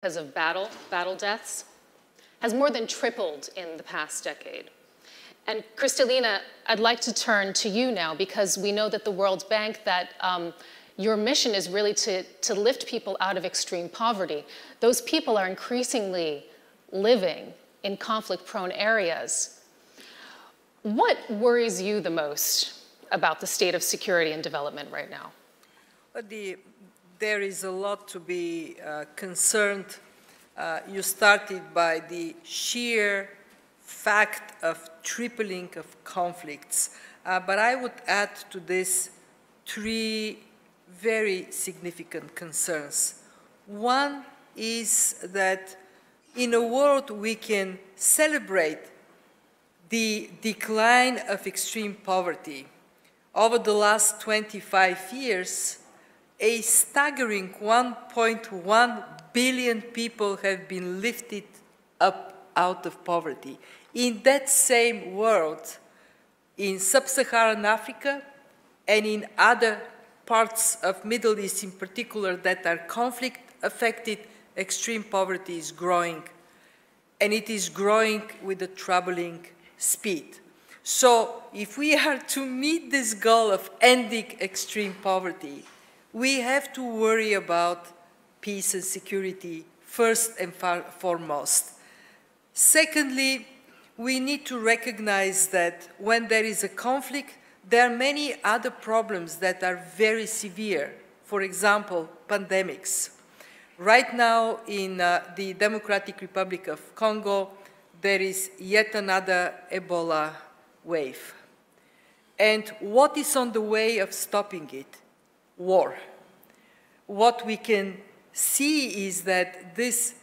because of battle deaths has more than tripled in the past decade. And Kristalina, I'd like to turn to you now because we know that the World Bank, that your mission is really to lift people out of extreme poverty. Those people are increasingly living in conflict-prone areas. What worries you the most about the state of security and development right now? There is a lot to be concerned. You started by the sheer fact of tripling of conflicts. But I would add to this three very significant concerns. One is that in a world we can celebrate the decline of extreme poverty. Over the last 25 years, a staggering 1.1 billion people have been lifted up out of poverty. In that same world, in sub-Saharan Africa and in other parts of Middle East in particular that are conflict-affected, extreme poverty is growing. And it is growing with a troubling speed. So if we are to meet this goal of ending extreme poverty, we have to worry about peace and security first and foremost. Secondly, we need to recognize that when there is a conflict, there are many other problems that are very severe. For example, pandemics. Right now in the Democratic Republic of Congo, there is yet another Ebola wave. And what is on the way of stopping it? War. What we can see is that this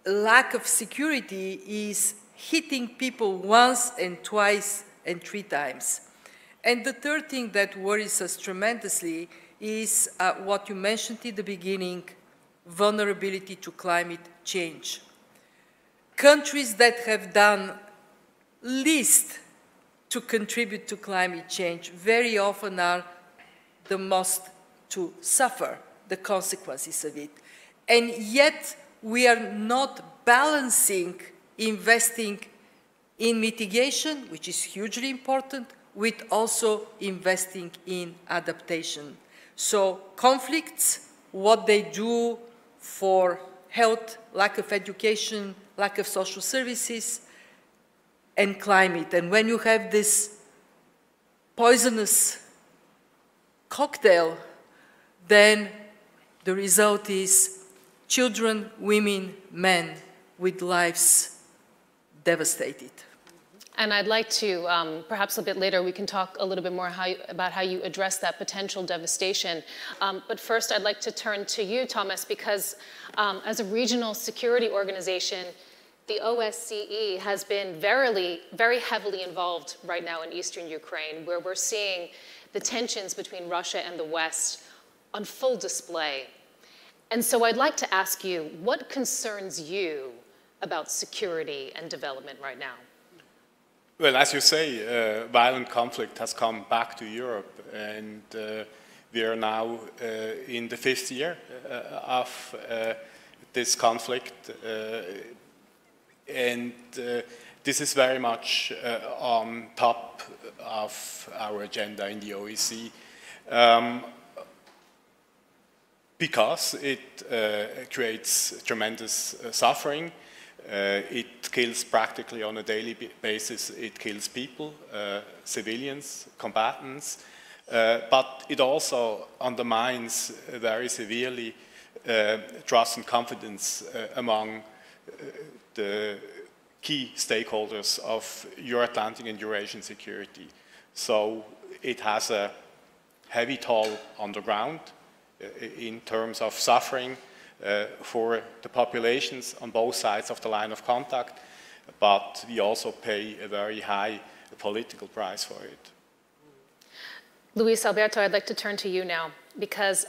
lack of security is hitting people once and twice and three times. And the third thing that worries us tremendously is what you mentioned at the beginning, vulnerability to climate change. Countries that have done least to contribute to climate change very often are the most to suffer the consequences of it. And yet we are not balancing investing in mitigation, which is hugely important, with also investing in adaptation. So conflicts, what they do for health, lack of education, lack of social services, and climate. And when you have this poisonous cocktail, then the result is children, women, men with lives devastated. And I'd like to, perhaps a bit later, we can talk a little bit more about how you address that potential devastation. But first, I'd like to turn to you, Thomas, because as a regional security organization, the OSCE has been very heavily involved right now in eastern Ukraine, where we're seeing the tensions between Russia and the West on full display. And so I'd like to ask you, what concerns you about security and development right now? Well, as you say, violent conflict has come back to Europe, and we are now in the 5th year of this conflict, and this is very much on top of our agenda in the OSCE, because it creates tremendous suffering. It kills practically on a daily basis. It kills people, civilians, combatants, but it also undermines very severely trust and confidence among the key stakeholders of Euro-Atlantic and Eurasian security. So it has a heavy toll on the ground in terms of suffering for the populations on both sides of the line of contact, but we also pay a very high political price for it. Luis Alberto, I'd like to turn to you now, because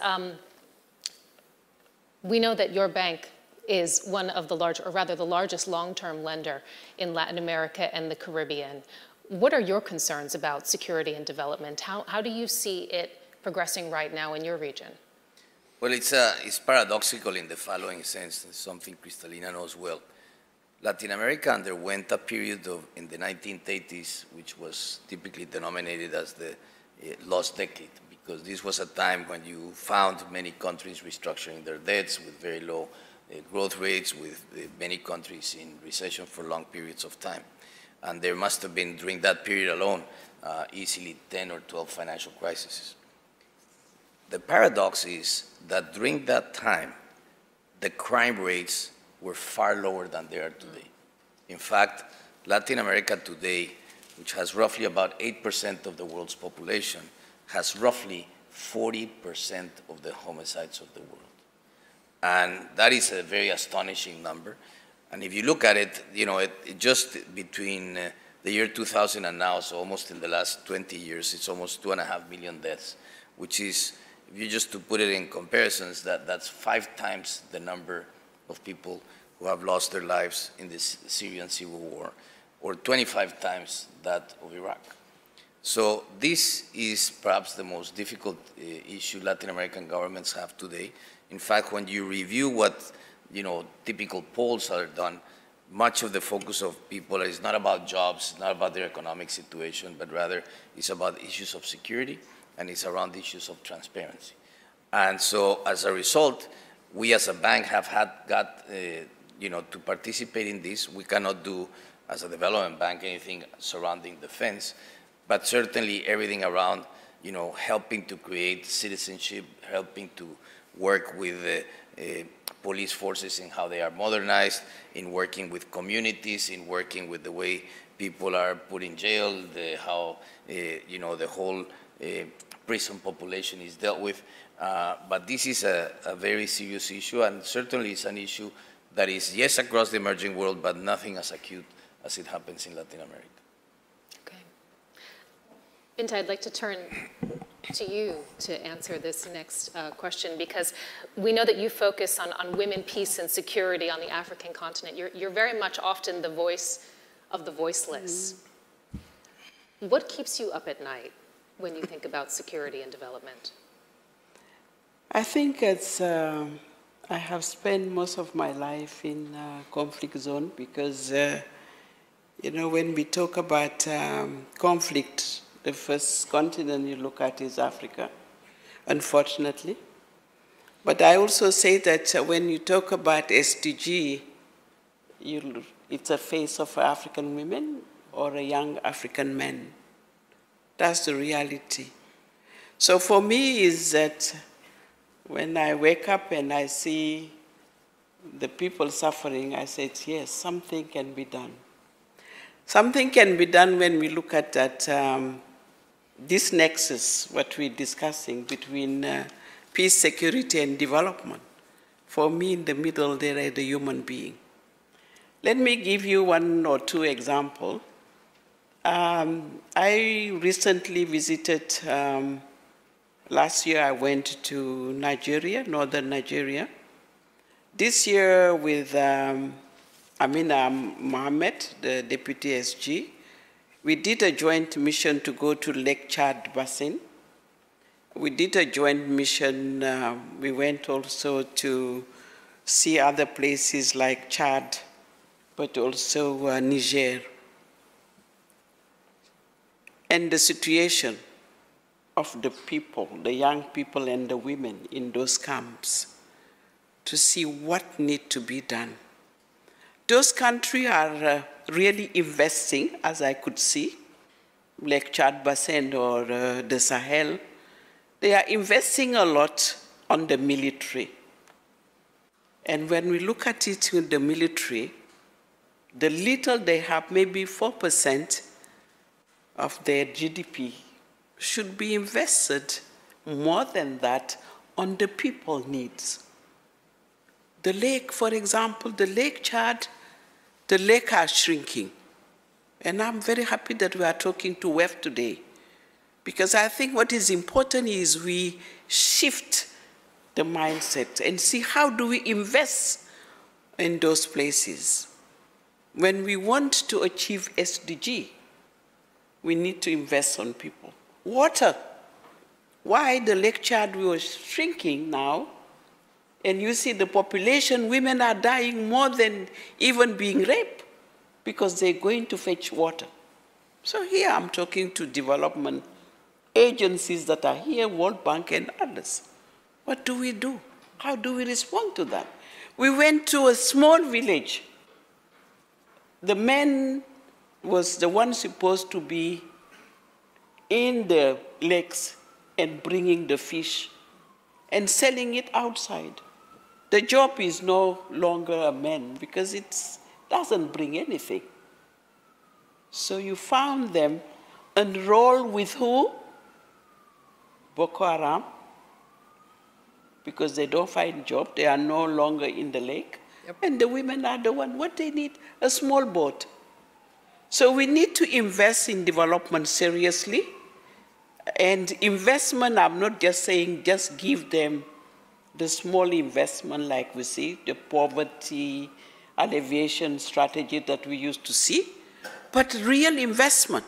we know that your bank is one of the large, or rather the largest long-term lender in Latin America and the Caribbean. What are your concerns about security and development? How do you see it progressing right now in your region? Well, it's paradoxical in the following sense, something Cristalina knows well. Latin America underwent a period in the 1980s, which was typically denominated as the lost decade, because this was a time when you found many countries restructuring their debts with very low growth rates, with many countries in recession for long periods of time. And there must have been, during that period alone, easily 10 or 12 financial crises. The paradox is that during that time, the crime rates were far lower than they are today. In fact, Latin America today, which has roughly about 8% of the world's population, has roughly 40% of the homicides of the world. And that is a very astonishing number. And if you look at it, you know, it just between the year 2000 and now, so almost in the last 20 years, it's almost 2.5 million deaths, which is, if you just to put it in comparisons, that's 5 times the number of people who have lost their lives in this Syrian civil war, or 25 times that of Iraq. So this is perhaps the most difficult issue Latin American governments have today. In fact, when you review what typical polls are done, much of the focus of people is not about jobs, not about their economic situation, but rather it's about issues of security, and it's around issues of transparency. And so as a result, we as a bank have got to participate in this. We cannot do, as a development bank, anything surrounding defense, but certainly everything around helping to create citizenship, helping to work with police forces in how they are modernized, in working with communities, in working with the way people are put in jail, how the whole prison population is dealt with. But this is a very serious issue, and certainly it's an issue that is, yes, across the emerging world, but nothing as acute as it happens in Latin America. Okay. Binta, I'd like to turn to you to answer this next question, because we know that you focus on women, peace, and security on the African continent. You're very much often the voice of the voiceless. Mm-hmm. What keeps you up at night when you think about security and development? I think it's, I have spent most of my life in conflict zone because, when we talk about conflict, the first continent you look at is Africa, unfortunately. But I also say that when you talk about SDG, it's a face of African women or a young African man. That's the reality. So for me is that when I wake up and I see the people suffering, I said, yes, something can be done. Something can be done when we look at that, this nexus, what we're discussing between peace, security, and development. For me, in the middle, there is the human being. Let me give you 1 or 2 examples. I recently visited, last year I went to Nigeria, northern Nigeria. This year with Amina Mohammed, the deputy SG, we did a joint mission to go to Lake Chad Basin. We did a joint mission, we went also to see other places like Chad, but also Niger. And the situation of the people, the young people and the women in those camps, to see what needs to be done. Those countries are really investing, as I could see, like Chad Basin or the Sahel. They are investing a lot on the military. And when we look at it with the military, the little they have, maybe 4% of their GDP, should be invested more than that on the people needs. The lake, for example, the Lake Chad, the lake are shrinking. And I'm very happy that we are talking to WEF today, because I think what is important is we shift the mindset and see how do we invest in those places. When we want to achieve SDG, we need to invest on people. Water. Why the Lake Chad was shrinking now And you see the population, women are dying more than even being raped because they're going to fetch water. So here I'm talking to development agencies that are here, World Bank and others. What do we do? How do we respond to that? We went to a small village. The man was the one supposed to be in the lakes and bringing the fish and selling it outside. The job is no longer a man because it doesn't bring anything. So you found them enrolled with who? Boko Haram, because they don't find job, they are no longer in the lake. Yep. And the women are the one, what they need? A small boat. So we need to invest in development seriously. And investment, I'm not just saying just give them the small investment like we see, the poverty alleviation strategy that we used to see, but real investment.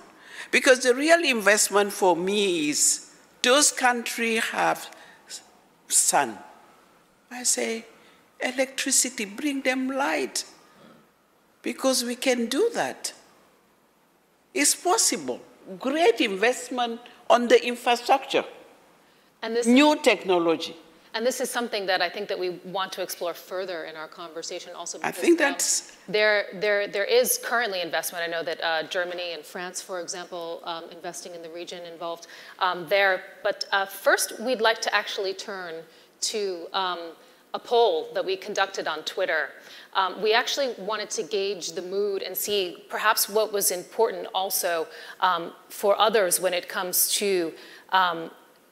Because the real investment for me is those countries have sun. I say, electricity, bring them light, because we can do that. It's possible. Great investment on the infrastructure, and this new technology. And this is something that I think that we want to explore further in our conversation also because I think that's there is currently investment. I know that Germany and France, for example, investing in the region involved there. But first, we'd like to actually turn to a poll that we conducted on Twitter. We actually wanted to gauge the mood and see perhaps what was important also for others when it comes to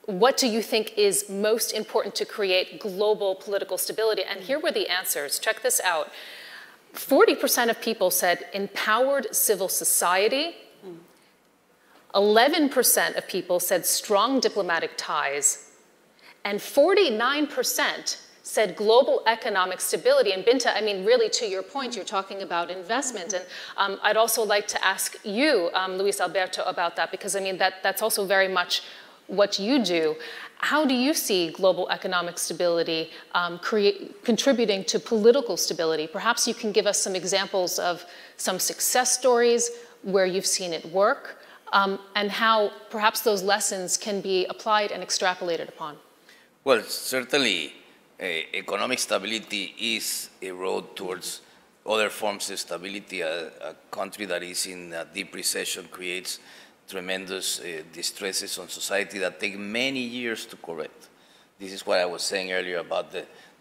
what do you think is most important to create global political stability? And here were the answers. Check this out. 40% of people said empowered civil society. 11% of people said strong diplomatic ties. And 49% said global economic stability. And Binta, I mean, really to your point, you're talking about investment. And I'd also like to ask you, Luis Alberto, about that, because I mean, that's also very much what you do. How do you see global economic stability contributing to political stability? Perhaps you can give us some examples of some success stories where you've seen it work, and how perhaps those lessons can be applied and extrapolated upon. Well, certainly economic stability is a road towards other forms of stability. A country that is in a deep recession creates tremendous distresses on society that take many years to correct. This is what I was saying earlier about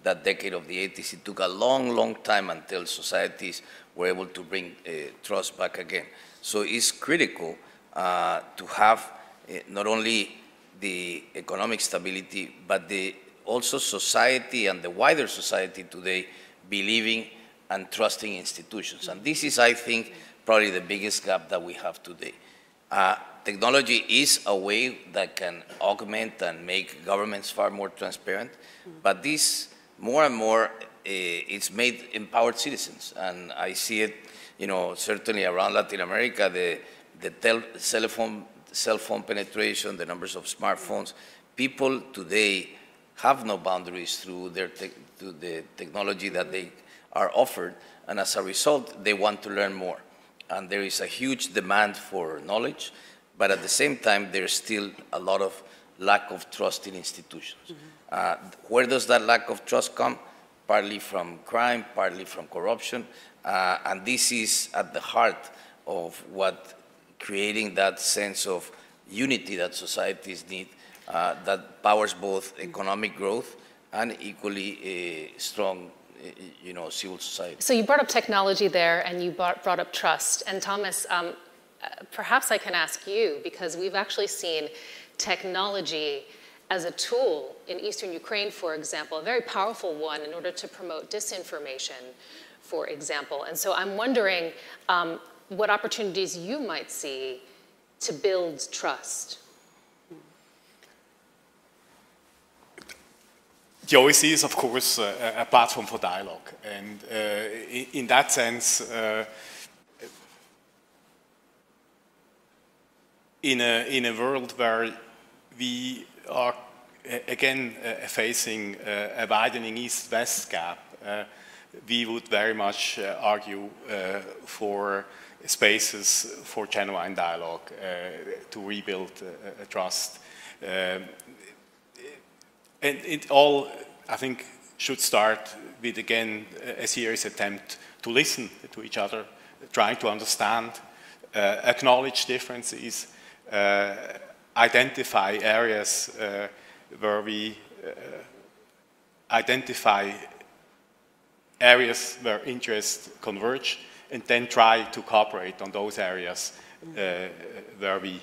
that decade of the 80s. It took a long, long time until societies were able to bring trust back again. So it's critical to have not only the economic stability, but also society and the wider society today believing and trusting institutions. And this is, I think, probably the biggest gap that we have today. Technology is a way that can augment and make governments far more transparent, but this more and more it's made empowered citizens, and I see it, you know, certainly around Latin America, the cell phone penetration, the numbers of smartphones. People today have no boundaries through the technology that they are offered, and as a result, they want to learn more. And there is a huge demand for knowledge, but at the same time, there's still a lot of lack of trust in institutions. Where does that lack of trust come? Partly from crime, partly from corruption, and this is at the heart of what creating that sense of unity that societies need, that powers both economic growth and equally strong civil society. So you brought up technology there, and you brought up trust. And Thomas, perhaps I can ask you, because we've actually seen technology as a tool in eastern Ukraine, for example, a very powerful one in order to promote disinformation, for example. And so I'm wondering what opportunities you might see to build trust. The OSCE is, of course, a platform for dialogue, and in that sense, in a world where we are again, facing a widening East-West gap, we would very much argue for spaces for genuine dialogue to rebuild trust. And it all, I think, should start with, again, a serious attempt to listen to each other, trying to understand, acknowledge differences, identify areas where we identify areas where interests converge, and then try to cooperate on those areas where we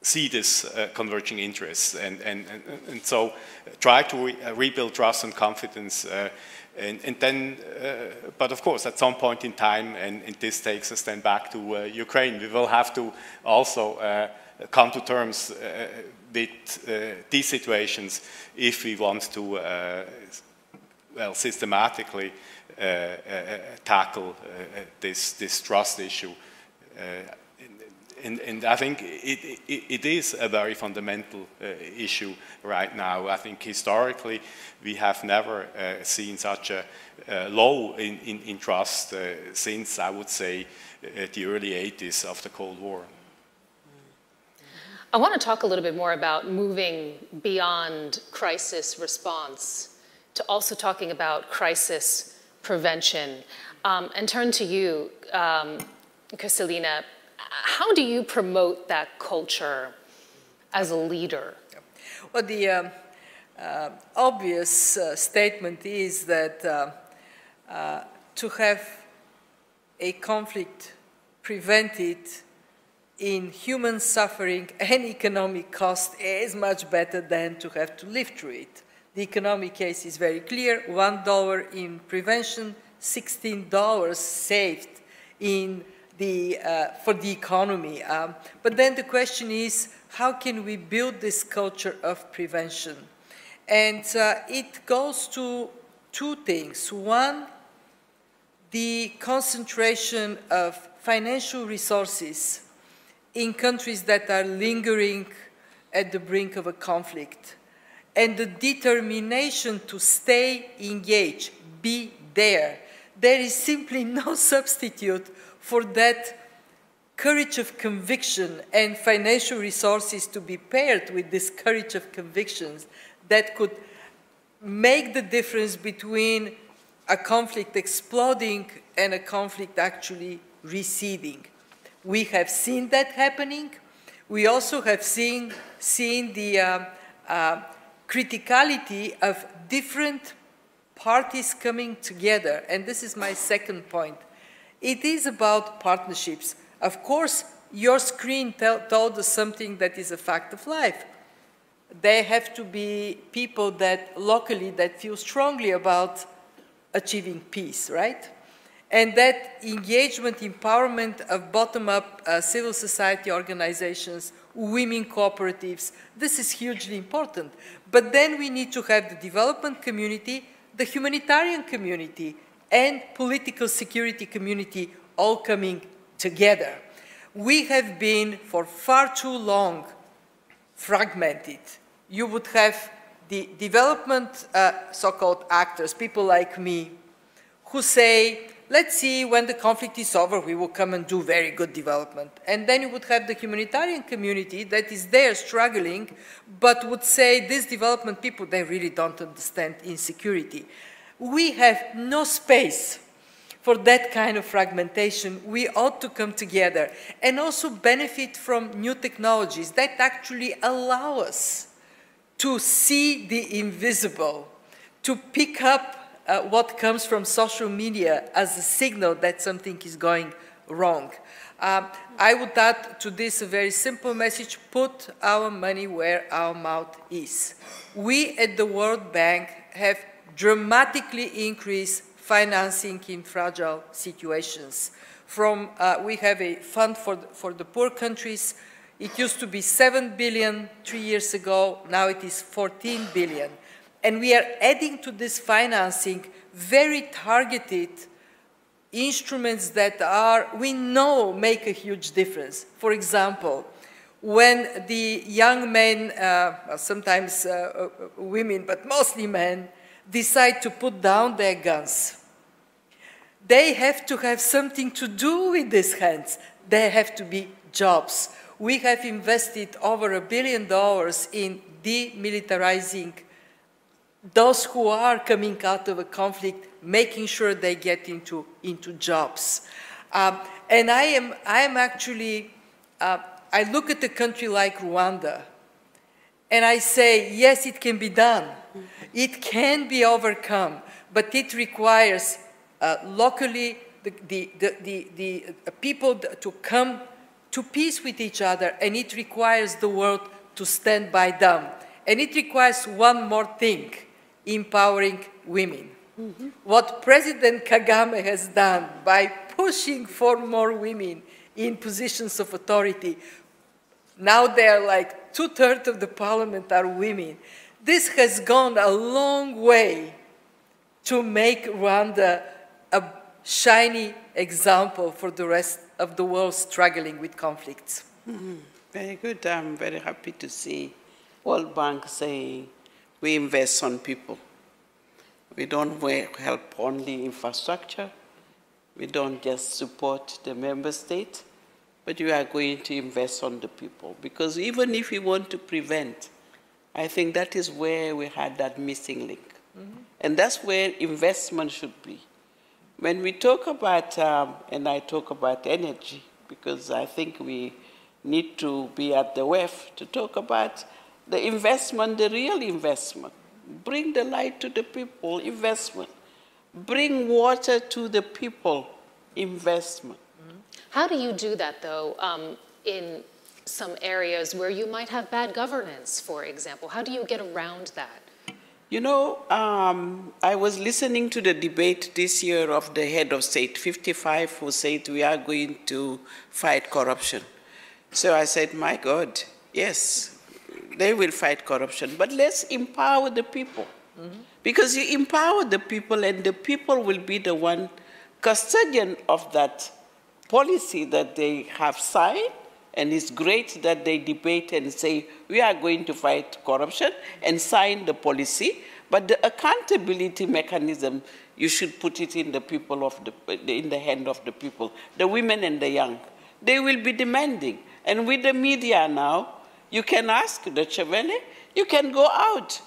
see this converging interests, and so try to rebuild trust and confidence, and then, but of course, at some point in time, and this takes us then back to Ukraine, we will have to also come to terms with these situations if we want to, well, systematically tackle this trust issue. And I think it is a very fundamental issue right now. I think historically we have never seen such a low in trust since, I would say, the early 80s of the Cold War. I want to talk a little bit more about moving beyond crisis response to also talking about crisis prevention. And turn to you, Kristalina. How do you promote that culture as a leader? Well, the obvious statement is that to have a conflict prevented in human suffering and economic cost is much better than to have to live through it. The economic case is very clear. $1 in prevention, $16 saved in for the economy. But then the question is, how can we build this culture of prevention? And it goes to two things. One, the concentration of financial resources in countries that are lingering at the brink of a conflict, and the determination to stay engaged, be there. There is simply no substitute for that courage of conviction and financial resources to be paired with this courage of convictions that could make the difference between a conflict exploding and a conflict actually receding. We have seen that happening. We also have seen the criticality of different parties coming together. And this is my second point. It is about partnerships. Of course, your screen told us something that is a fact of life. There have to be people that locally that feel strongly about achieving peace, right? And that engagement, empowerment of bottom-up civil society organizations, women cooperatives, this is hugely important. But then we need to have the development community, the humanitarian community, and political security community all coming together. We have been, for far too long, fragmented. You would have the development so-called actors, people like me, who say, let's see, when the conflict is over, we will come and do very good development. And then you would have the humanitarian community that is there struggling, but would say, these development people, they really don't understand insecurity. We have no space for that kind of fragmentation. We ought to come together and also benefit from new technologies that actually allow us to see the invisible, to pick up what comes from social media as a signal that something is going wrong. I would add to this a very simple message: put our money where our mouth is. We at the World Bank have dramatically increased financing in fragile situations. We have a fund for the poor countries. It used to be 7 billion 3 years ago, now it is 14 billion. And we are adding to this financing very targeted instruments that we know make a huge difference. For example, when the young men, sometimes women, but mostly men, decide to put down their guns. They have to have something to do with these hands. There have to be jobs. We have invested over $1 billion in demilitarizing those who are coming out of a conflict, making sure they get into jobs. And I am actually, I look at a country like Rwanda, and I say, yes, it can be done. It can be overcome, but it requires locally the people to come to peace with each other, and it requires the world to stand by them. And it requires one more thing, empowering women. Mm-hmm. What President Kagame has done by pushing for more women in positions of authority, now they're like 2/3 of the parliament are women. This has gone a long way to make Rwanda a shiny example for the rest of the world struggling with conflicts. Mm-hmm. Very good. I'm very happy to see World Bank saying we invest on people. We don't help only infrastructure. We don't just support the member state, but we are going to invest on the people. Because even if we want to prevent, I think that is where we had that missing link. Mm-hmm. And that's where investment should be. When we talk about, and I talk about energy, because I think we need to be at the WEF to talk about the investment, the real investment. Bring the light to the people, investment. Bring water to the people, investment. How do you do that, though, in some areas where you might have bad governance, for example? How do you get around that? You know, I was listening to the debate this year of the head of state, 55, who said we are going to fight corruption. So I said, my God, yes, they will fight corruption, but let's empower the people. Mm-hmm. Because you empower the people, and the people will be the one custodian of that policy that they have signed. And it's great that they debate and say, we are going to fight corruption and sign the policy, but the accountability mechanism, you should put it in the people in the hand of the people, the women and the young. They will be demanding. And with the media now, you can ask the Chevele, you can go out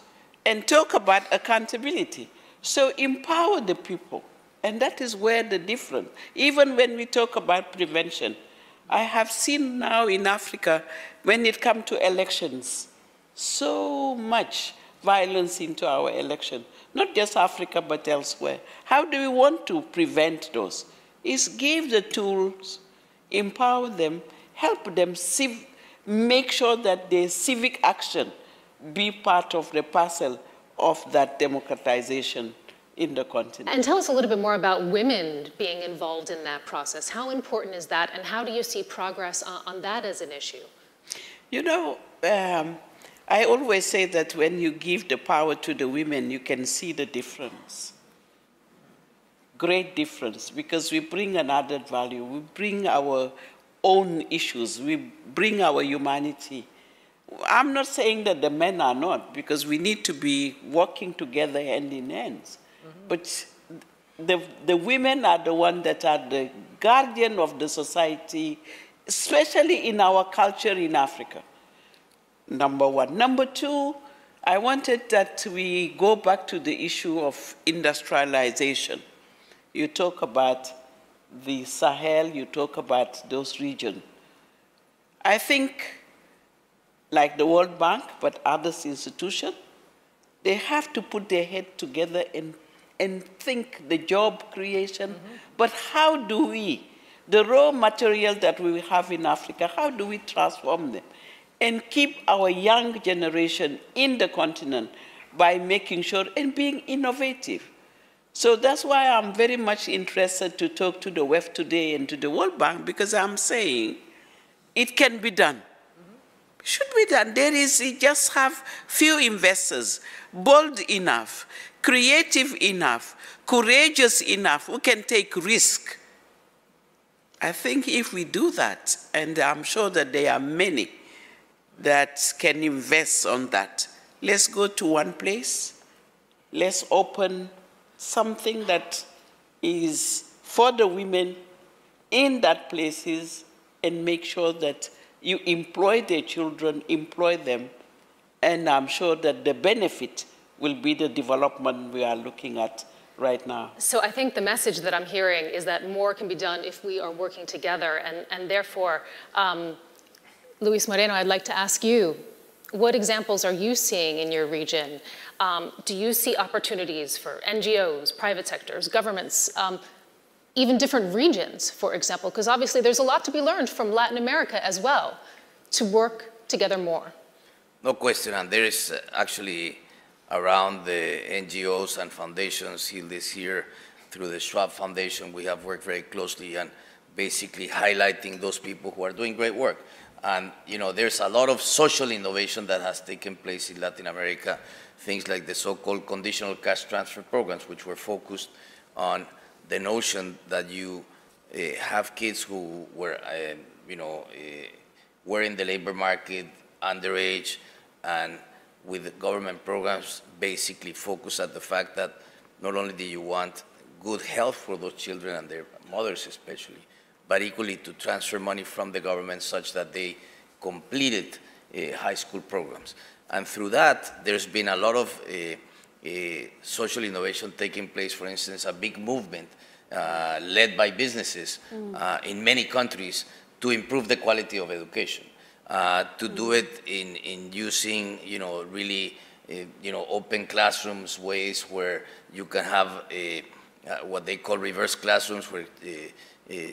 and talk about accountability. So empower the people. And that is where the difference, even when we talk about prevention, I have seen now in Africa, when it comes to elections, so much violence into our election. Not just Africa, but elsewhere. How do we want to prevent those? Is give the tools, empower them, help them make sure that the civic action be part of the parcel of that democratization in the continent. And tell us a little bit more about women being involved in that process. How important is that, and how do you see progress on that as an issue? You know, I always say that when you give the power to the women, you can see the difference. Great difference, because we bring an added value. We bring our own issues. We bring our humanity. I'm not saying that the men are not, because we need to be working together hand in hand. Mm-hmm. But the women are the ones that are the guardian of the society, especially in our culture in Africa, number one. Number two, I wanted that we go back to the issue of industrialization. You talk about the Sahel, you talk about those regions. I think, like the World Bank, but other institutions, they have to put their head together and think the job creation, but how do we, the raw material that we have in Africa, how do we transform them and keep our young generation in the continent by making sure and being innovative? So that's why I'm very much interested to talk to the WEF today and to the World Bank, because I'm saying it can be done. Should be done. You just have few investors, bold enough, creative enough, courageous enough, who can take risk. I think if we do that, and I'm sure that there are many, that can invest on that. Let's go to one place. Let's open something that is for the women in that places and make sure that you employ their children, employ them, and I'm sure that the benefit will be the development we are looking at right now. So I think the message that I'm hearing is that more can be done if we are working together, and therefore, Luis Moreno, I'd like to ask you, what examples are you seeing in your region? Do you see opportunities for NGOs, private sectors, governments, even different regions, for example? Because obviously there's a lot to be learned from Latin America as well, to work together more. No question, and there is actually around the NGOs and foundations this year through the Schwab Foundation, we have worked very closely and basically highlighting those people who are doing great work. And there's a lot of social innovation that has taken place in Latin America, things like the so-called conditional cash transfer programs, which were focused on the notion that you have kids who were, were in the labor market, underage, and with the government programs basically focus at the fact that not only do you want good health for those children and their mothers especially, but equally to transfer money from the government such that they completed high school programs. And through that, there's been a lot of social innovation taking place. For instance, a big movement led by businesses in many countries to improve the quality of education, to do it in using, really, open classrooms, ways where you can have what they call reverse classrooms, where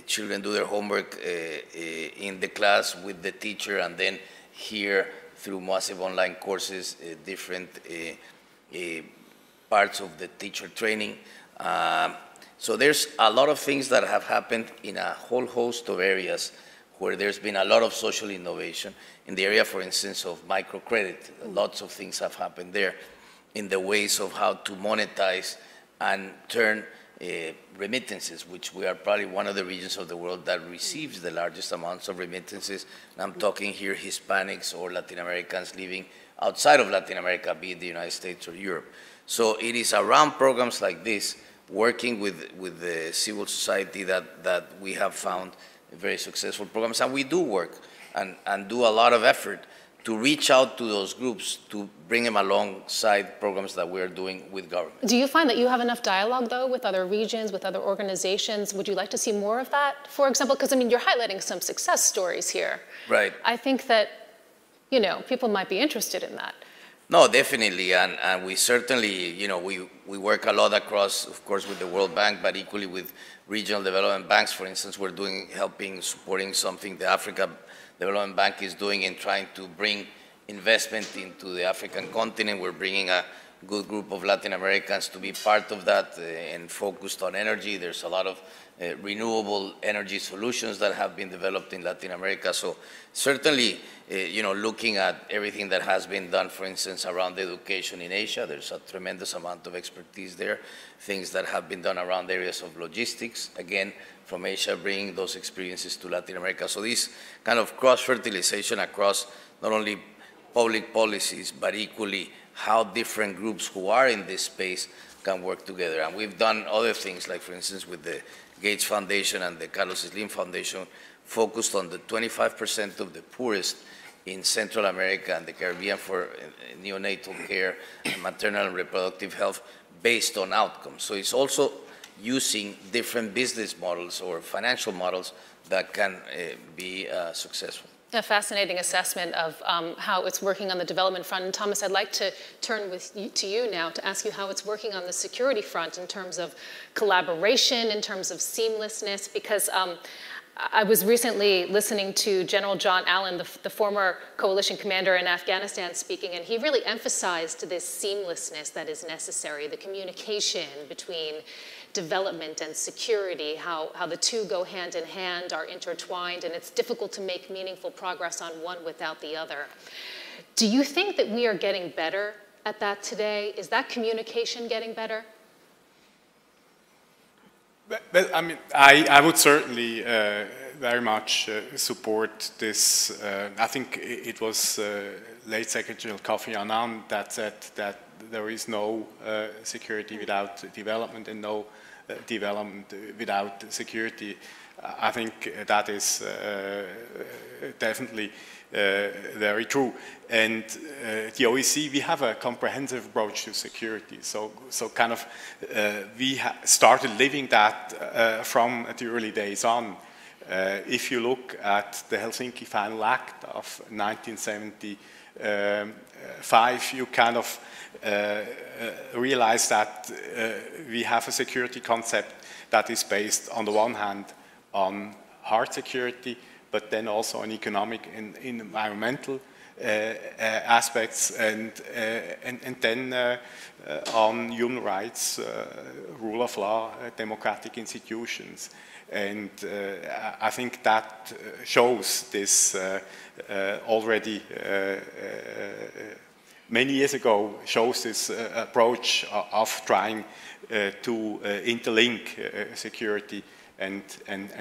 children do their homework in the class with the teacher, and then here through massive online courses, different parts of the teacher training. So there's a lot of things that have happened in a whole host of areas where there's been a lot of social innovation. In the area, for instance, of microcredit, lots of things have happened there in the ways of how to monetize and turn remittances, which we are probably one of the regions of the world that receives the largest amounts of remittances. And I'm talking here Hispanics or Latin Americans living outside of Latin America, be it the United States or Europe. So it is around programs like this, working with the civil society, that we have found very successful programs. And we do work and do a lot of effort to reach out to those groups, to bring them alongside programs that we're doing with government. Do you find that you have enough dialogue, though, with other regions, with other organizations? Would you like to see more of that, for example? Because, I mean, you're highlighting some success stories here. Right. I think that, people might be interested in that. No, definitely, and we certainly, we work a lot across, of course, with the World Bank, but equally with regional development banks. For instance, we're supporting something the Africa Development Bank is doing in trying to bring investment into the African continent. We're bringing a good group of Latin Americans to be part of that and focused on energy. There's a lot of renewable energy solutions that have been developed in Latin America. So certainly, looking at everything that has been done, for instance, around education in Asia, there's a tremendous amount of expertise there. Things that have been done around areas of logistics, again, from Asia, bringing those experiences to Latin America. So this kind of cross-fertilization across not only public policies, but equally how different groups who are in this space can work together. And we've done other things, like, for instance, with the Gates Foundation and the Carlos Slim Foundation, focused on the 25% of the poorest in Central America and the Caribbean for neonatal care and maternal and reproductive health based on outcomes. So it's also using different business models or financial models that can be successful. A fascinating assessment of how it's working on the development front. And Thomas, I'd like to turn to you now to ask you how it's working on the security front in terms of collaboration, in terms of seamlessness, because I was recently listening to General John Allen, the former coalition commander in Afghanistan, speaking, and he really emphasized this seamlessness that is necessary, the communication between development and security, how the two go hand in hand, are intertwined, and it's difficult to make meaningful progress on one without the other. Do you think that we are getting better at that today? Is that communication getting better? Well, I mean, I would certainly very much support this. I think it was late Secretary Kofi Annan that said that there is no security without development and no development without security. I think that is definitely very true. And the OSCE, we have a comprehensive approach to security. So kind of we started living that from the early days on. If you look at the Helsinki Final Act of 1975, you kind of realize that we have a security concept that is based on the one hand on hard security, but then also on economic and environmental aspects, and then on human rights, rule of law, democratic institutions. And I think that shows this already many years ago, shows this approach of trying to interlink security and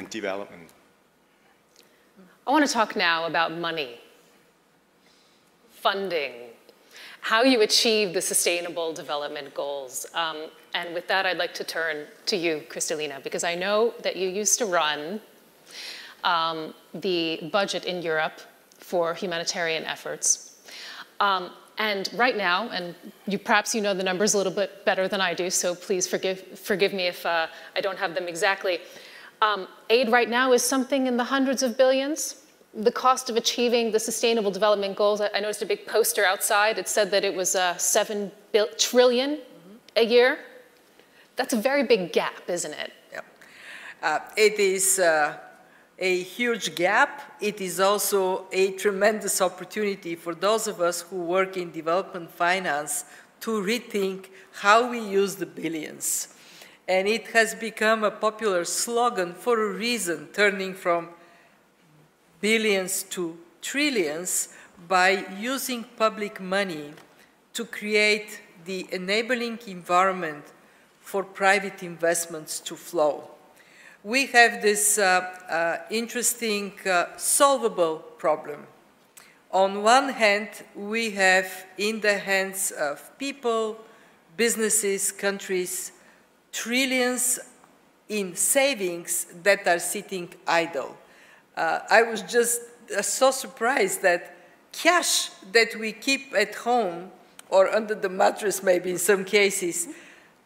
development. I want to talk now about money, funding, how you achieve the Sustainable Development Goals. And with that, I'd like to turn to you, Kristalina, because I know that you used to run the budget in Europe for humanitarian efforts. And right now, and perhaps you know the numbers a little bit better than I do, so please forgive me if I don't have them exactly. Aid right now is something in the hundreds of billions. The cost of achieving the Sustainable Development Goals, I noticed a big poster outside. It said that it was 7 trillion a year. That's a very big gap, isn't it? Yeah. It is a huge gap. It is also a tremendous opportunity for those of us who work in development finance to rethink how we use the billions. And it has become a popular slogan for a reason, turning from billions to trillions by using public money to create the enabling environment for private investments to flow. We have this interesting solvable problem. On one hand, we have in the hands of people, businesses, countries, trillions in savings that are sitting idle. I was just so surprised that cash that we keep at home, or under the mattress maybe in some cases,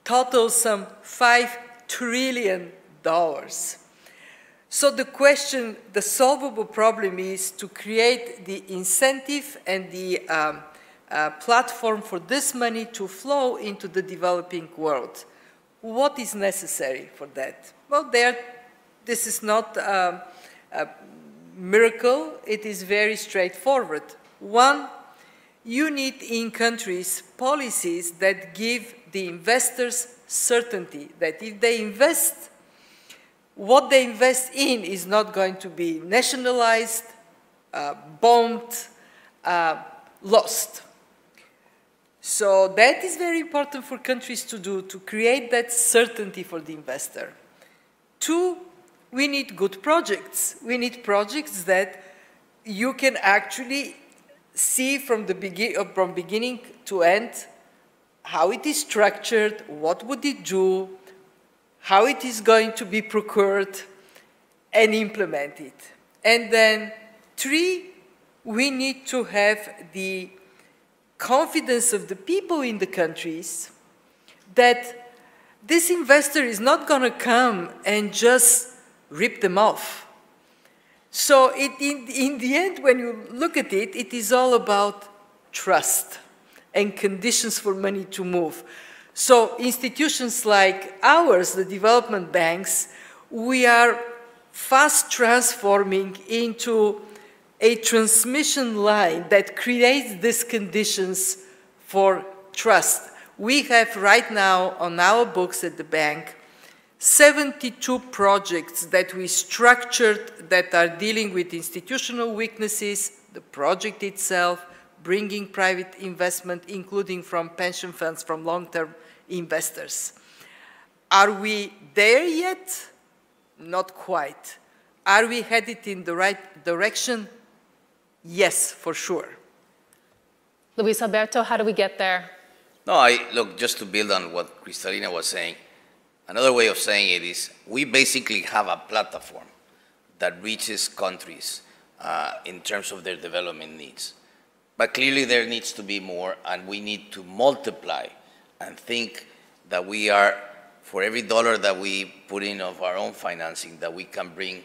totals some $5 trillion. So the question, the solvable problem is to create the incentive and the platform for this money to flow into the developing world. What is necessary for that? Well, this is not a miracle. It is very straightforward. One, you need in countries policies that give the investors certainty that if they invest, what they invest in is not going to be nationalized, bombed, lost. So that is very important for countries to do, to create that certainty for the investor. Two, we need good projects. We need projects that you can actually see from beginning to end how it is structured, what would it do, how it is going to be procured, and implement it. And then three, we need to have the confidence of the people in the countries that this investor is not going to come and just rip them off. So in the end, when you look at it, it is all about trust and conditions for money to move. So institutions like ours, the development banks, we are fast transforming into a transmission line that creates these conditions for trust. We have right now on our books at the bank 72 projects that we structured that are dealing with institutional weaknesses, the project itself, bringing private investment, including from pension funds, from long-term investors. Are we there yet? Not quite. Are we headed in the right direction? Yes, for sure. Luis Alberto, how do we get there? No, look, just to build on what Cristalina was saying, another way of saying it is we basically have a platform that reaches countries in terms of their development needs. But clearly there needs to be more, and we need to multiply and think that we are, for every dollar that we put in of our own financing, that we can bring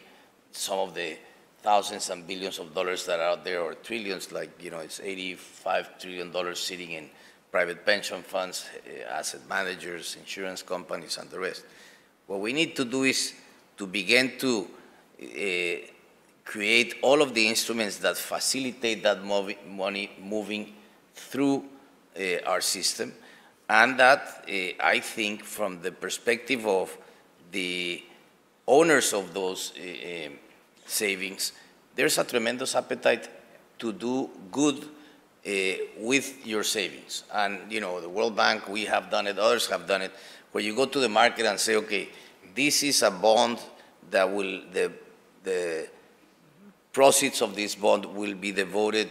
some of the thousands and billions of dollars that are out there, or trillions, like, it's $85 trillion sitting in private pension funds, asset managers, insurance companies, and the rest. What we need to do is to begin to create all of the instruments that facilitate that money moving through our system, and that I think from the perspective of the owners of those savings, there's a tremendous appetite to do good with your savings. And, the World Bank, we have done it, others have done it, where you go to the market and say, okay, this is a bond that will, the proceeds of this bond will be devoted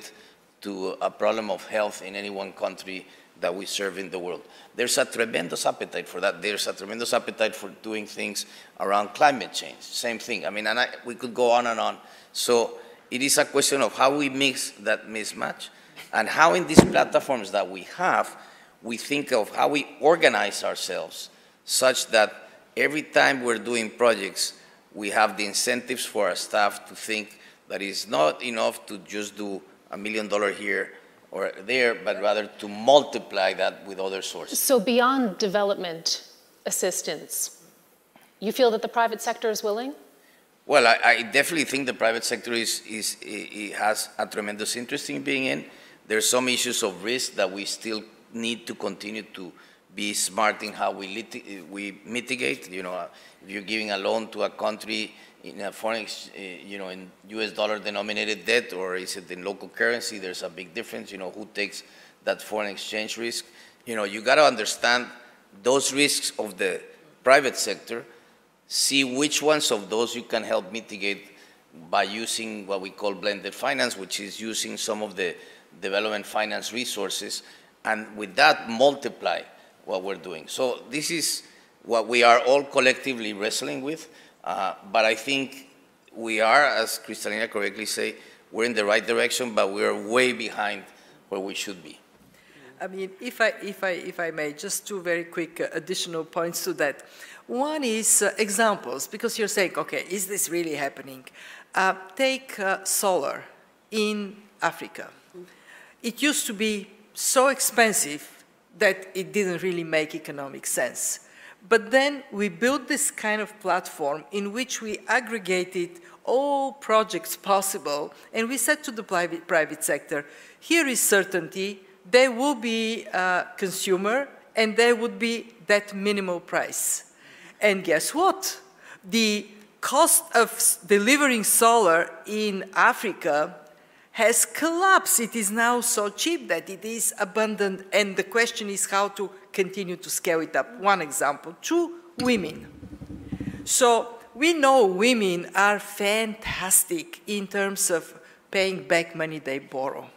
to a problem of health in any one country that we serve in the world. There's a tremendous appetite for that. There's a tremendous appetite for doing things around climate change. Same thing. I mean, and we could go on and on. So it is a question of how we mix that mismatch, and how in these platforms that we have, we think of how we organize ourselves such that every time we're doing projects, we have the incentives for our staff to think that it's not enough to just do $1 million here or there, but rather to multiply that with other sources. So beyond development assistance, you feel that the private sector is willing? Well, I definitely think the private sector has a tremendous interest in being in. There's some issues of risk that we still need to continue to be smart in how we mitigate. If you're giving a loan to a country in a foreign, in US dollar denominated debt, or is it in local currency, there's a big difference. Who takes that foreign exchange risk? You got to understand those risks of the private sector, see which ones of those you can help mitigate by using what we call blended finance, which is using some of the development finance resources, and with that multiply what we're doing. So this is what we are all collectively wrestling with, but I think we are, as Cristalina correctly say, we're in the right direction, but we're way behind where we should be. I mean, if I may, just two very quick additional points to that. One is examples, because you're saying, okay, is this really happening? Take solar in Africa. It used to be so expensive that it didn't really make economic sense. But then we built this kind of platform in which we aggregated all projects possible, and we said to the private sector, here is certainty, there will be a consumer, and there would be that minimal price. And guess what? The cost of delivering solar in Africa has collapsed. It is now so cheap that it is abundant, and the question is how to continue to scale it up. One example, two, women. So we know women are fantastic in terms of paying back money they borrow.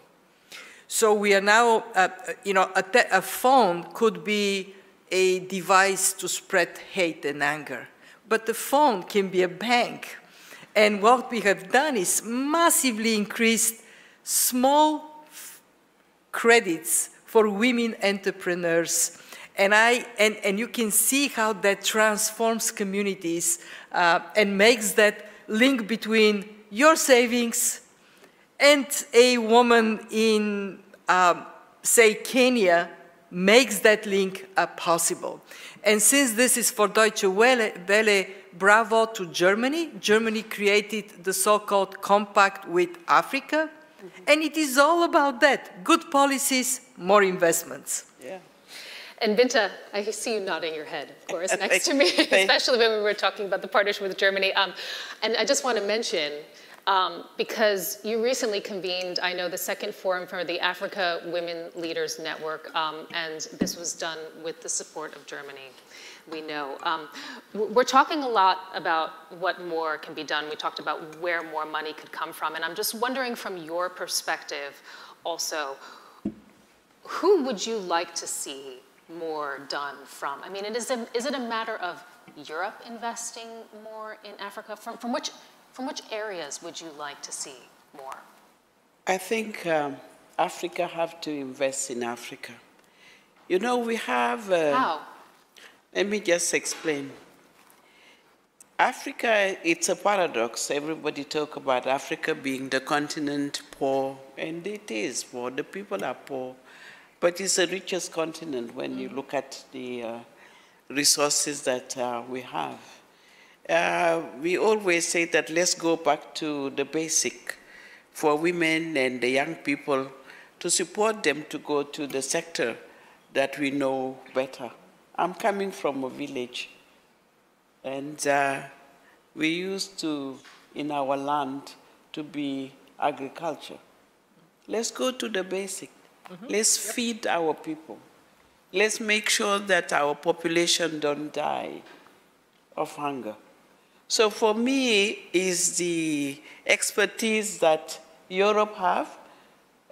So we are now, a phone could be a device to spread hate and anger, but the phone can be a bank. And what we have done is massively increased small credits for women entrepreneurs. And you can see how that transforms communities and makes that link between your savings and a woman in, say, Kenya, makes that link possible. And since this is for Deutsche Welle, bravo to Germany. Germany created the so-called Compact with Africa, and it is all about that. Good policies, more investments. Yeah. And Binta, I see you nodding your head, of course, next to me, especially when we were talking about the partnership with Germany. And I just want to mention, because you recently convened, I know, the second forum for the Africa Women Leaders Network, and this was done with the support of Germany. we know. We're talking a lot about what more can be done. We talked about where more money could come from. And I'm just wondering from your perspective also, who would you like to see more done from? I mean, is it a matter of Europe investing more in Africa? From which areas would you like to see more? I think Africa have to invest in Africa. You know, we have... How? Let me just explain. Africa, it's a paradox. Everybody talk about Africa being the continent poor, and it is poor. The people are poor, but it's the richest continent when you look at the resources that we have. We always say that let's go back to the basic for women and the young people to support them to go to the sector that we know better. I'm coming from a village, and we used to, in our land, to be agriculture. Let's go to the basic. Let's feed our people. Let's make sure that our population don't die of hunger. So for me, is the expertise that Europe have,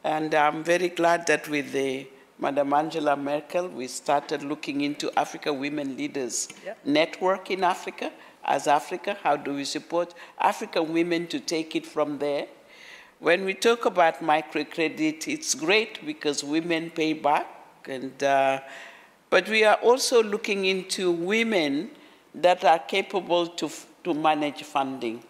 and I'm very glad that with the Madam Angela Merkel, we started looking into Africa Women Leaders Network in Africa. As Africa, how do we support African women to take it from there? When we talk about microcredit, it's great because women pay back, and, but we are also looking into women that are capable to manage funding,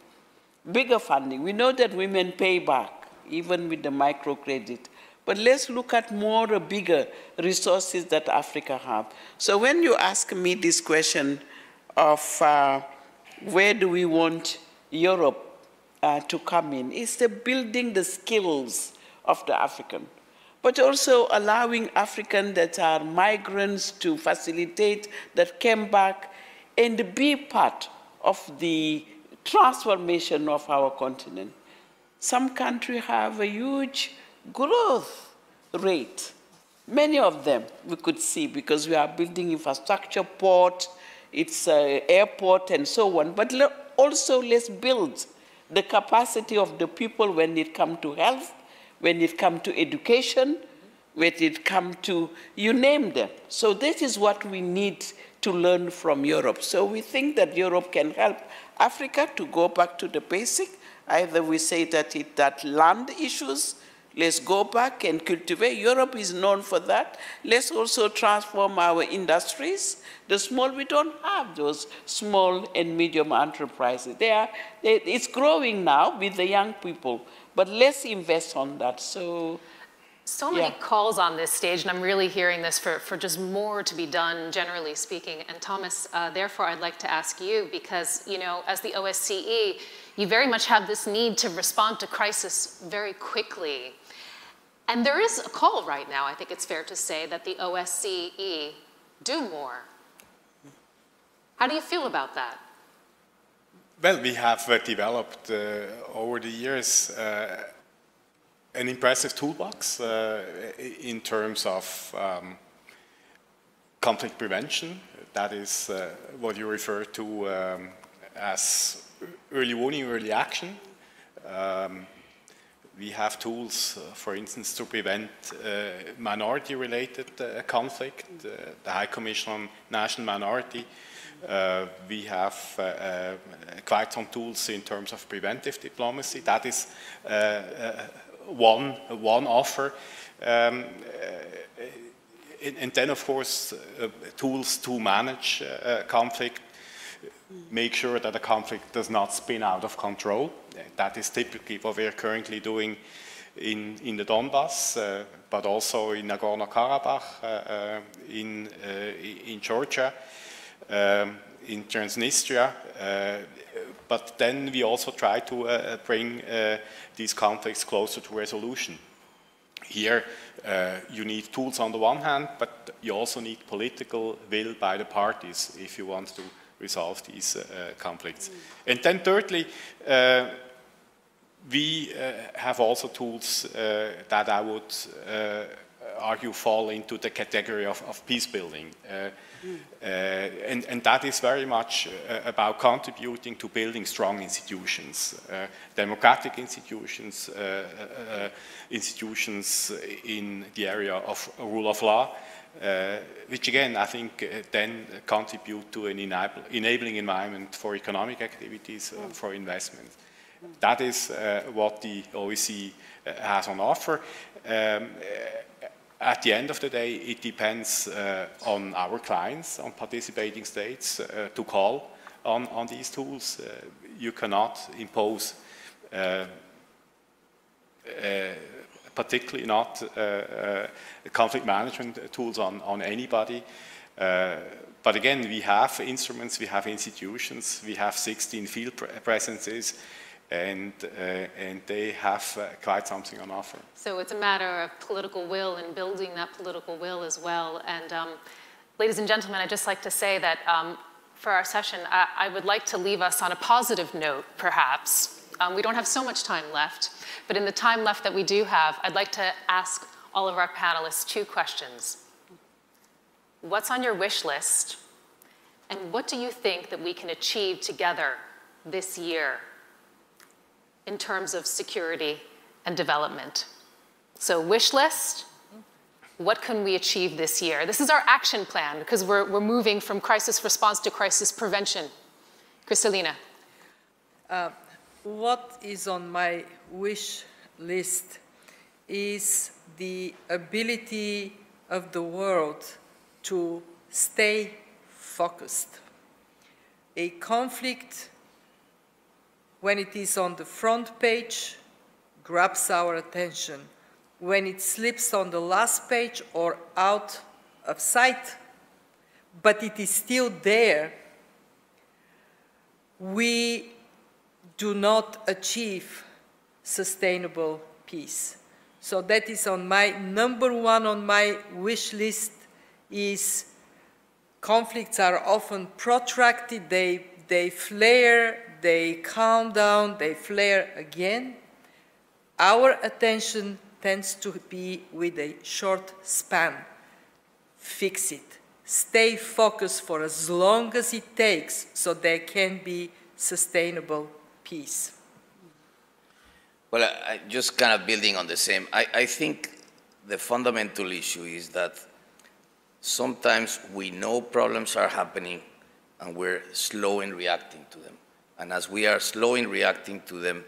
bigger funding. We know that women pay back, even with the microcredit. But let's look at more bigger resources that Africa have. So when you ask me this question of where do we want Europe to come in, it's the building the skills of the African, but also allowing Africans that are migrants to facilitate, that came back and be part of the transformation of our continent. Some countries have a huge growth rate. Many of them we could see because we are building infrastructure, port, it's airport and so on. But also let's build the capacity of the people when it comes to health, when it comes to education, when it comes to, you name them. So this is what we need to learn from Europe. So we think that Europe can help Africa to go back to the basic. Either we say that land issues, let's go back and cultivate. Europe is known for that. Let's also transform our industries. The small, we don't have those small and medium enterprises. It's growing now with the young people, but let's invest on that. So many calls on this stage, and I'm really hearing this for just more to be done, generally speaking. And Thomas, therefore, I'd like to ask you, because, you know, as the OSCE, you very much have this need to respond to crisis very quickly. And there is a call right now, I think it's fair to say, that the OSCE do more. How do you feel about that? Well, we have developed over the years an impressive toolbox in terms of conflict prevention. That is what you refer to as early warning, early action. We have tools, for instance, to prevent minority-related conflict, the High Commission on National Minority. We have quite some tools in terms of preventive diplomacy. That is one offer. And then, of course, tools to manage conflict, make sure that a conflict does not spin out of control. That is typically what we are currently doing in the Donbass, but also in Nagorno-Karabakh, in Georgia, in Transnistria. But then we also try to bring these conflicts closer to resolution. Here, you need tools on the one hand, but you also need political will by the parties if you want to resolve these conflicts. And then thirdly, we have also tools that I would argue fall into the category of peace building. And that is very much about contributing to building strong institutions, democratic institutions, institutions in the area of rule of law, which again I think then contribute to an enabling environment for economic activities, for investment. That is what the OSCE has on offer. At the end of the day, it depends on our clients, on participating states, to call on these tools. You cannot impose, particularly not conflict management tools on anybody. But again, we have instruments, we have institutions, we have 16 field presences, and they have quite something on offer. So it's a matter of political will and building that political will as well. And ladies and gentlemen, I'd just like to say that for our session, I would like to leave us on a positive note, perhaps. We don't have so much time left, but in the time left that we do have, I'd like to ask all of our panelists 2 questions. What's on your wish list? And what do you think that we can achieve together this year in terms of security and development? So wish list, what can we achieve this year? This is our action plan because we're moving from crisis response to crisis prevention. Kristalina. What is on my wish list is the ability of the world to stay focused. A conflict, when it is on the front page, grabs our attention. When it slips on the last page or out of sight, but it is still there, we do not achieve sustainable peace. So that is on my number 1 on my wish list. Is conflicts are often protracted, they flare, they calm down, they flare again. Our attention tends to be with a short span. Fix it. Stay focused for as long as it takes so there can be sustainable peace. Well, just kind of building on the same, I think the fundamental issue is that sometimes we know problems are happening and we're slow in reacting to them. And as we are slow in reacting to them,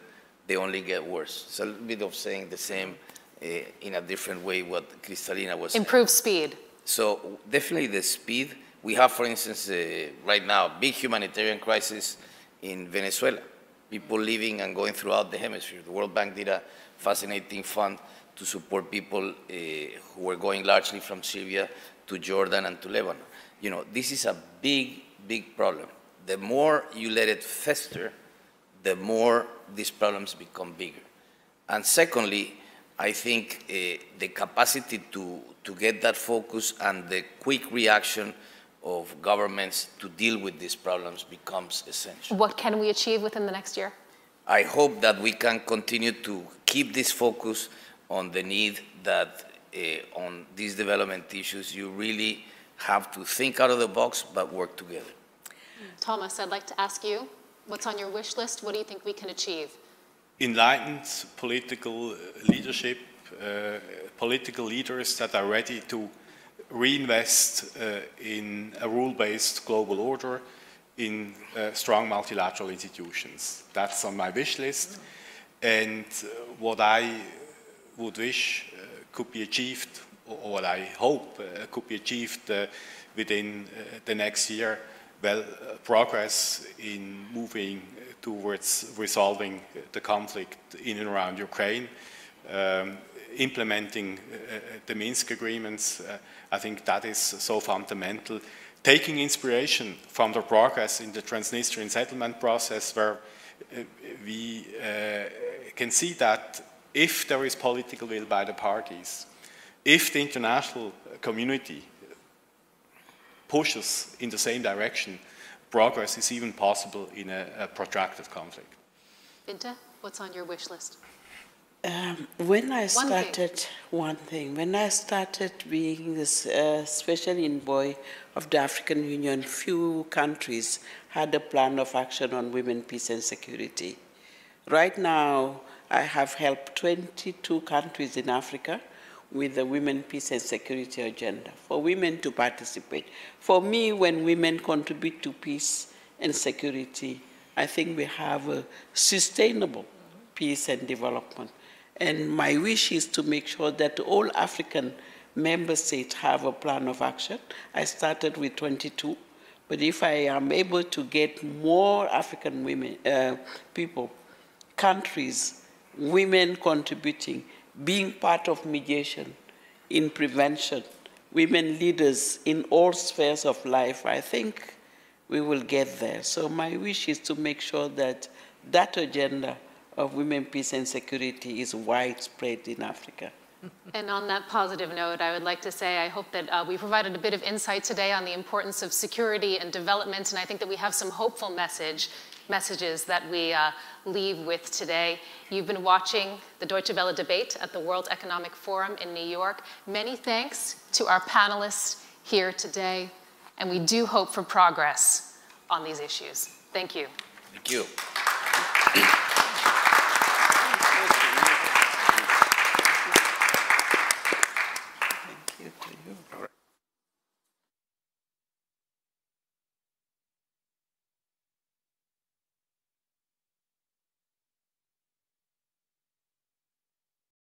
they only get worse. It's a little bit of saying the same in a different way what Kristalina was saying. Improve speed. So definitely the speed. We have, for instance, right now, big humanitarian crisis in Venezuela. People living and going throughout the hemisphere. The World Bank did a fascinating fund to support people who were going largely from Syria to Jordan and to Lebanon. You know, this is a big, big problem. The more you let it fester, the more these problems become bigger. And secondly, I think the capacity to get that focus and the quick reaction of governments to deal with these problems becomes essential. What can we achieve within the next year? I hope that we can continue to keep this focus on the need that on these development issues, you really have to think out of the box, but work together. Thomas, I'd like to ask you, what's on your wish list? What do you think we can achieve? Enlightened political leadership, political leaders that are ready to reinvest in a rule-based global order, in strong multilateral institutions. That's on my wish list. And what I would wish could be achieved, or what I hope could be achieved within the next year, well, progress in moving towards resolving the conflict in and around Ukraine, implementing the Minsk agreements. I think that is so fundamental. Taking inspiration from the progress in the Transnistrian settlement process, where we can see that if there is political will by the parties, if the international community pushes in the same direction, progress is even possible in a protracted conflict. Binte, what's on your wish list? When I started being this special envoy of the African Union, few countries had a plan of action on women, peace, and security. Right now, I have helped 22 countries in Africa with the women, peace, and security agenda for women to participate. For me, when women contribute to peace and security, I think we have a sustainable peace and development. And my wish is to make sure that all African member states have a plan of action. I started with 22, but if I am able to get more African women, countries, women contributing, being part of mediation in prevention, women leaders in all spheres of life, I think we will get there. So my wish is to make sure that that agenda of women, peace, and security is widespread in Africa. And on that positive note, I would like to say I hope that we provided a bit of insight today on the importance of security and development, and I think that we have some hopeful messages that we leave with today. You've been watching the Deutsche Welle debate at the World Economic Forum in New York. Many thanks to our panelists here today, and we do hope for progress on these issues. Thank you. Thank you. Thank you to you.